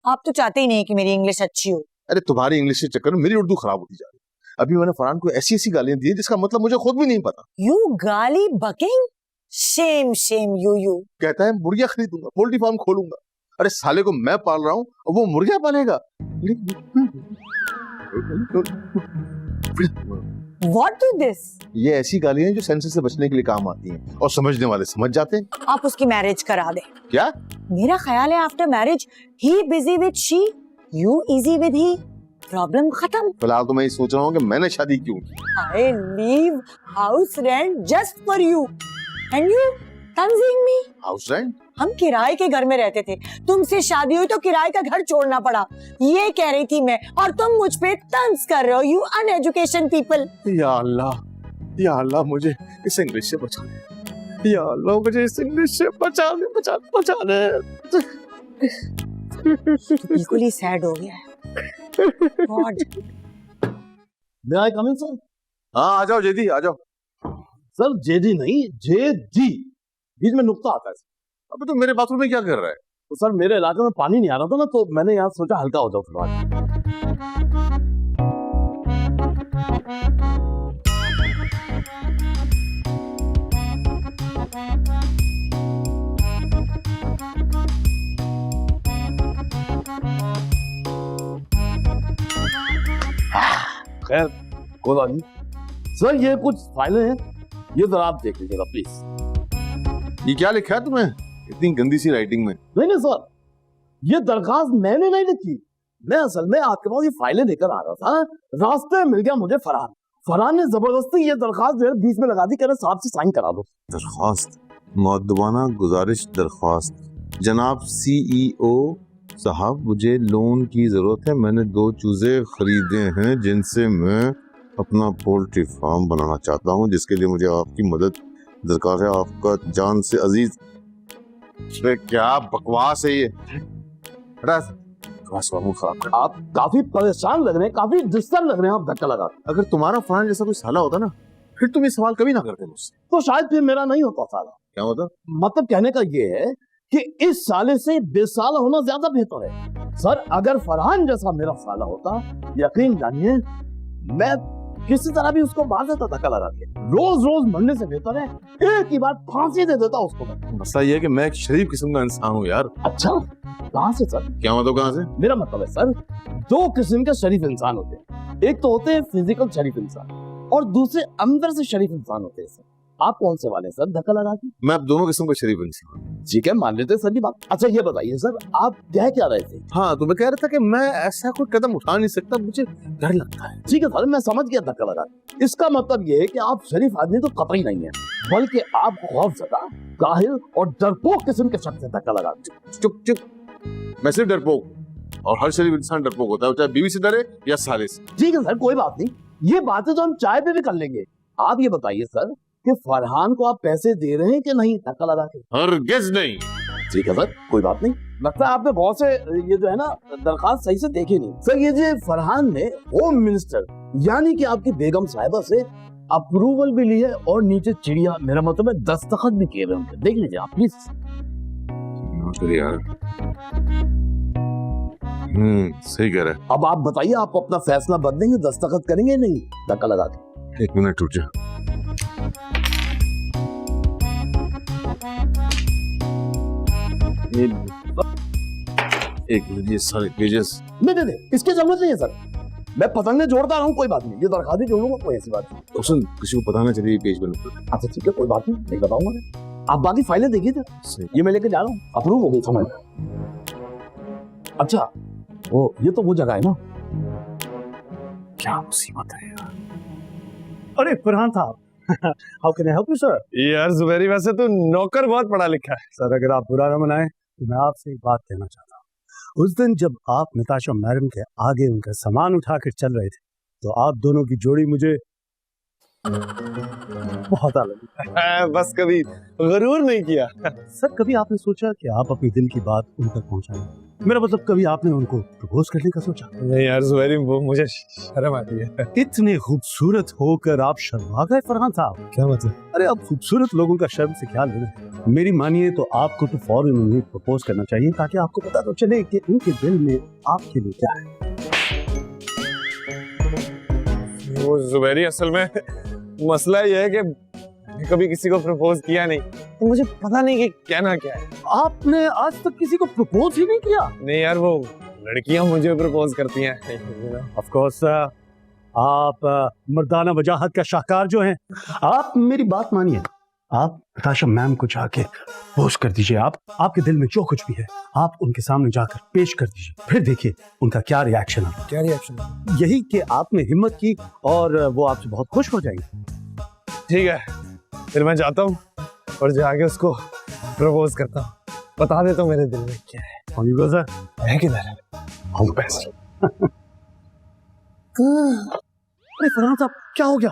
आप तो चाहते ही नहीं कि मेरी इंग्लिश अच्छी हो। अरे तुम्हारी इंग्लिश के चक्कर में मेरी उर्दू खराब होती जा रही है। अभी मैंने फरहान को ऐसी ऐसी गालियां दी है जिसका मतलब मुझे खुद भी नहीं पता। यू गाली बकिंग, शेम शेम यू। कहता है मुर्गियां खरीदूंगा, पोल्ट्री फार्म खोलूंगा। अरे साले को मैं पाल रहा हूँ और वो मुर्गियां पालेगा। What do this? ये ऐसी गालियां हैं जो सेंसर से बचने के लिए काम आती हैं और समझने वाले समझ जाते हैं। आप उसकी मैरिज करा दें। क्या? मेरा ख्याल है after marriage he busy with she, you easy with he, problem खत्म। फिलहाल तो मैं ये सोच रहा हूँ कि मैंने शादी क्यों की। I leave house rent just for you and you Tanzeem me. House rent? हम किराए के घर में रहते थे, तुमसे शादी हुई तो किराए का घर छोड़ना पड़ा, ये कह रही थी मैं, और तुम मुझ पे तंज कर रहे हो। You uneducation people. या अल्लाह मुझे इस इंग्लिश से बचा ले। या अल्लाह मुझे इस इंग्लिश से बचा ले। बिल्कुल ही सैड हो गया है। God. May I come in, sir? हाँ आ जाओ जेदी, आ जाओ। सर जेडी नहीं, जेडी, बीच में नुक्ता आता है। अबे तो मेरे बाथरूम में क्या कर रहा है? तो सर मेरे इलाके में पानी नहीं आ रहा था ना, तो मैंने यहाँ सोचा हल्का हो जाओ थोड़ा। खैर कोई बात नहीं सर, ये कुछ फाइलें हैं, ये जरा आप देख लीजिएगा प्लीज। ये क्या लिखा है तुम्हें इतनी गंदी सी राइटिंग में? नहीं सर, ये दरखास्त मैंने नहीं लिखी। मैं असल में आपके पास ये फाइलें लेकर आ रहा था, रास्ते में मिल गया मुझे फरहान ने जबरदस्ती ये दरखास्त जो है बीच में लगा दी, कह रहे साहब से साइन करा दो। दरखास्त? मुअद्दबाना गुजारिश दरखास्त। जनाब CEO साहब, मुझे लोन की जरूरत है। मैंने 2 चूजे खरीदे हैं जिनसे मैं अपना पोल्ट्री फार्म बनाना चाहता हूँ, जिसके लिए मुझे आपकी मदद दरकार है। आपका जान से अजीज। क्या बकवास है ये? आप काफी परेशान लग रहे हैं, काफी डिस्टर्ब लग रहे हैं, आप धक्का लगा। अगर तुम्हारा फरहान जैसा कोई साला होता ना, फिर तुम ये सवाल कभी ना करते मुझसे। तो शायद फिर मेरा नहीं होता साला। क्या होता? मतलब कहने का ये है कि इस साले से बेसाला होना ज्यादा बेहतर है। सर अगर फरहान जैसा मेरा साला होता, यकीन जानिए मैं किसी तरह भी उसको मार देता धक्का लगा के। रोज मरने से बेहतर है एक ही बार फांसी दे देता उसको। मसला ये है कि मैं एक शरीफ किस्म का इंसान हूँ यार। अच्छा, कहाँ से सर? क्या मतलब कहाँ से? मेरा मतलब है सर, 2 किस्म के शरीफ इंसान होते हैं। एक तो होते हैं फिजिकल शरीफ इंसान और दूसरे अंदर से शरीफ इंसान होते हैं। सर आप कौन से वाले सर धक्का लगा के? मैं अब दोनों किस्म का शरीफ इंसान। ठीक है, मान लेते सर की बात। अच्छा ये बताइए सर, आप कह क्या रहे थे? हाँ, तो मैं कह रहा था कि मैं ऐसा कोई कदम उठा नहीं सकता, मुझे डर लगता है। ठीक है सर, मैं समझ गया धक्का लगा। इसका मतलब ये है कि आप शरीफ आदमी तो कतई नहीं है, बल्कि आप खौफजदा, काहिल और डरपोक किस्म के शख्स से धक्का लगा। चुप। मैं सिर्फ डरपोक, और हर शरीफ इंसान डरपोक होता है, चाहे बीवी से डरे या साले से। ठीक है सर, कोई बात नहीं, ये बातें तो हम चाय पे भी कर लेंगे। आप ये बताइए सर कि फरहान को आप पैसे दे रहे हैं कि नहीं धक्का लगा के? हरगिज़ नहीं। ठीक है सर, कोई बात नहीं। लगता है आपने बहुत से ये जो है ना दरखास्त सही से देखे नहीं। सर ये जो फरहान ने होम मिनिस्टर यानी कि आपकी बेगम साहिबा से अप्रूवल भी ली है और नीचे चिड़िया, मेरा मतलब है दस्तखत भी किए हुए उनके, देख लीजिए आप प्लीज। यार सही कह रहे हैं। अब आप बताइए, आप अपना फैसला बदलेंगे, दस्तखत करेंगे नहीं धक्का लगा के? 1 मिनट रुक जा। ये सारे पेजेस नहीं, इसकी जरूरत नहीं है सर, मैं पतंगे जोड़ता रहा हूँ, कोई बात नहीं, ये दरखास्त जोड़ूंगा, कोई ऐसी बात नहीं। तो सुन, किसी को पता ना चले पेज बन। अच्छा ठीक है, कोई बात नहीं बताऊंगा। आप बाकी फाइलें देखिए थे, ये मैं लेके जा रहा हूँ, अप्रूव हो गई समझ। अच्छा ये तो वो जगह है ना। क्या मुसीबत है यार। अरे फरहान साहब, how can I help you sir? यार जुबैरी, वैसे तो नौकर बहुत पढ़ा लिखा है। सर अगर आप बुरा न मनाएं तो मैं आपसे एक बात कहना चाहता हूँ। उस दिन जब आप नताशा मैडम के आगे उनका सामान उठाकर चल रहे थे, तो आप दोनों की जोड़ी मुझे बहुत आला। बस कभी गरूर नहीं किया। सर कभी आपने सोचा कि आप अपने दिल की बात उन तक पहुंचाएं? मेरा मतलब कभी आपने उनको प्रपोज करने का सोचा? नहीं यार जुबैरी, वो मुझे शर्म आती है। इतने खूबसूरत होकर आप शर्मा गए फरहान साहब? क्या मतलब? अरे अब खूबसूरत लोगों का शर्म से क्या लेना। मेरी मानिए तो आपको तो फौरन उन्हें प्रपोज करना चाहिए ताकि आपको पता तो चले कि उनके दिल में आपके लिए क्या है। वो जुबैरी, असल में मसला ये है कि मैंने कभी किसी को प्रपोज किया नहीं, तो मुझे पता नहीं कि कहना क्या है। आपने आज तक किसी को प्रपोज ही नहीं किया? नहीं यार, वो लड़कियां मुझे प्रपोज करती हैं। ऑफ कोर्स आप मर्दाना वजाहत का शाहकार जो हैं। आप मेरी बात मानिए, आप नताशा मैम को जाके पोस्ट कर दीजिए। आप आपके दिल में जो कुछ भी है आप उनके सामने जाकर पेश कर दीजिए, फिर देखिए उनका क्या रिएक्शन है। क्या रिएक्शन? यही कि आपने हिम्मत की और वो आपसे बहुत खुश हो जाएंगे। ठीक है, फिर मैं जाता हूँ और जाके उसको प्रपोज करता हूँ, बता देता हूँ मेरे दिल में क्या है। है किधर है? All the best. अरे फरहान साहब क्या हो गया?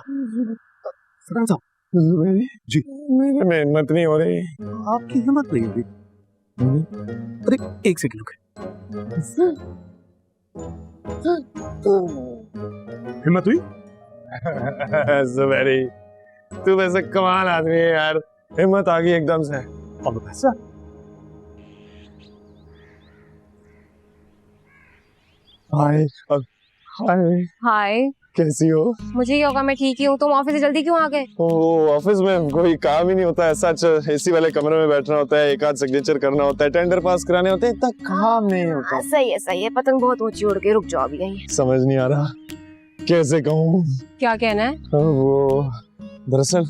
फरहान साहब जी, मैं हिम्मत नहीं हो रही। आपकी हिम्मत नहीं हुई? अरे एक सेकंड रुके। हिम्मत हुई? जुबैरी, तू वैसे कमाल आदमी है यार, हिम्मत आ गई एकदम से। All the best. Hi hi, hi, कैसी हो? मुझे क्या होगा, मैं ठीक ही हूँ। तुम ऑफिस से जल्दी क्यों आ गए? वो ऑफिस में कोई काम ही नहीं होता है, सच एसी वाले कमरे में बैठना होता है, एक आध सिग्नेचर करना होता है, टेंडर पास कराने होते हैं, इतना काम नहीं होता। सही है, पतंग बहुत ऊंची उड़ गई, रुक जाओ अभी यहीं। समझ नहीं आ रहा कैसे कहूँ। क्या कहना है? वो दरअसल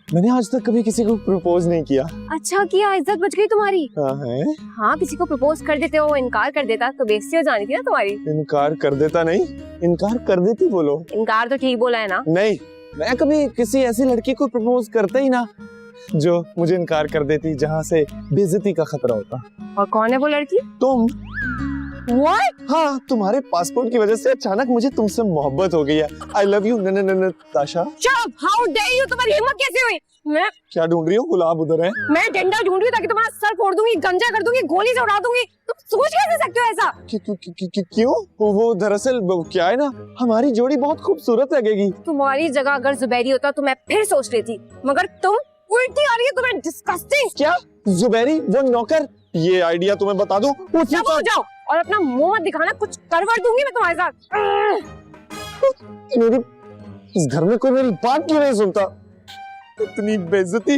मैंने आज तक कभी किसी को प्रपोज नहीं किया। अच्छा किया, इज्जत बच गई तुम्हारी। हाँ है? हाँ, किसी को प्रपोज कर देते हो, इनकार कर देता तो बेइज्जती हो जानी थी ना तुम्हारी। इनकार कर देता नहीं, इनकार कर देती बोलो। इनकार तो ठीक बोला है ना? नहीं, मैं कभी किसी ऐसी लड़की को प्रपोज करता ही ना जो मुझे इनकार कर देती, जहाँ से बेइज्जती का खतरा होता। और कौन है वो लड़की? तुम। What? हाँ, तुम्हारे पासपोर्ट की वजह से अचानक मुझे तुमसे मोहब्बत हो गई है। I love you Natasha. चुप! How dare you? तुम्हारी हिम्मत कैसे हुई? मैं क्या ढूंढ रही हो? गुलाब उधर है। मैं डंडा ढूंढ रही हूँ ताकि तुम्हारा सर फोड़ दूंगी, गंजा कर दूंगी, गोली से उड़ा दूंगी। तुम सोच कैसे सकते हो ऐसा? क्यों? वो दरअसल क्या है ना, हमारी जोड़ी बहुत खूबसूरत लगेगी। तुम्हारी जगह अगर जुबैरी होता तो मैं फिर सोच लेती, मगर तुम उल्टी आ रही है। तुम्हें डिस्गस्टिंग। क्या जुबैरी वो नौकर? ये आइडिया तुम्हें बता दूं? चुप हो जाओ और अपना मुंह मत दिखाना, कुछ करवट दूंगी मैं तुम्हारे साथ। मेरी इस घर में कोई मेरी बात क्यों नहीं सुनता? इतनी बेइज्जती।